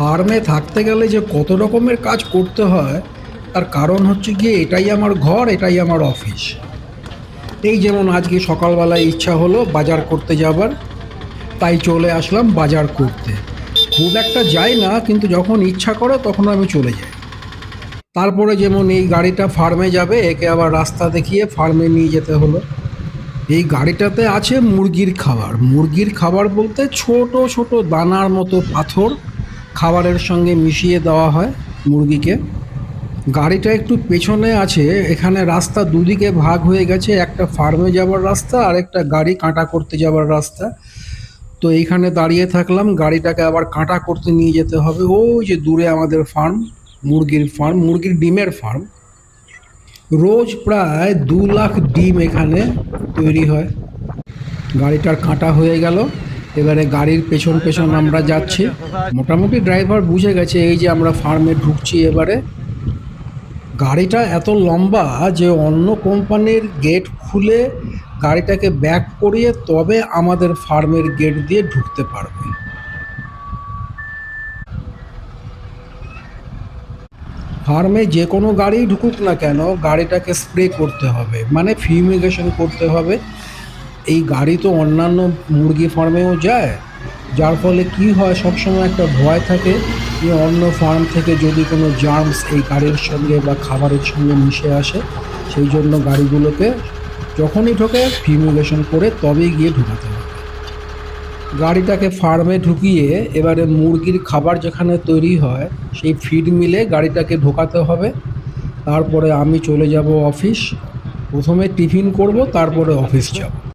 ফার্মে থাকতে গেলে যে কত রকমের কাজ করতে হয় তার কারণ হচ্ছে গিয়ে এটাই আমার ঘর, এটাই আমার অফিস। এই যেমন আজকে সকালবেলায় ইচ্ছা হলো বাজার করতে যাবার, তাই চলে আসলাম বাজার করতে। খুব একটা যাই না, কিন্তু যখন ইচ্ছা করে তখন আমি চলে যাই। তারপরে যেমন এই গাড়িটা ফার্মে যাবে, একে আবার রাস্তা দেখিয়ে ফার্মে নিয়ে যেতে হলো। এই গাড়িটাতে আছে মুরগির খাবার। মুরগির খাবার বলতে ছোট ছোট দানার মতো পাথর খাবারের সঙ্গে মিশিয়ে দেওয়া হয় মুরগিকে। গাড়িটা একটু পেছনে আছে। এখানে রাস্তা দুদিকে ভাগ হয়ে গেছে, একটা ফার্মে যাওয়ার রাস্তা আর একটা গাড়ি কাঁটা করতে যাওয়ার রাস্তা। তো এইখানে দাঁড়িয়ে থাকলাম, গাড়িটাকে আবার কাঁটা করতে নিয়ে যেতে হবে। ওই যে দূরে আমাদের ফার্ম, মুরগির ফার্ম, মুরগির ডিমের ফার্ম। রোজ প্রায় 2 লাখ ডিম এখানে তৈরি হয়। গাড়িটার কাঁটা হয়ে গেল, এবারে গাড়ির পেছন পেছন আমরা যাচ্ছি। মোটামুটি ড্রাইভার বুঝে গেছে এই যে আমরা ফার্মে ঢুকছি। এবারে গাড়িটা এত লম্বা যে অন্য কোম্পানির গেট খুলে গাড়িটাকে ব্যাক করিয়ে তবে আমাদের ফার্মের গেট দিয়ে ঢুকতে পারবে। ফার্মে যে কোনো গাড়ি ঢুকুক না কেন, গাড়িটাকে স্প্রে করতে হবে, মানে ফিউমিগেশন করতে হবে। এই গাড়ি তো অন্যান্য মুরগি ফার্মেও যায়, যার ফলে কি হয়, সবসময় একটা ভয় থাকে যে অন্য ফার্ম থেকে যদি কোনো জার্মস এই গাড়ির সঙ্গে বা খাবারের সঙ্গে মিশে আসে। সেই জন্য গাড়িগুলোকে যখনই ঢোকে ফিউমিগেশন করে তবেই গিয়ে ঢুকাতে হবে। গাড়িটাকে ফার্মে ঢুকিয়ে এবারে মুরগির খাবার যেখানে তৈরি হয় সেই ফিড মিলে গাড়িটাকে ঢোকাতে হবে। তারপরে আমি চলে যাব অফিস। প্রথমে টিফিন করব, তারপরে অফিস যাব।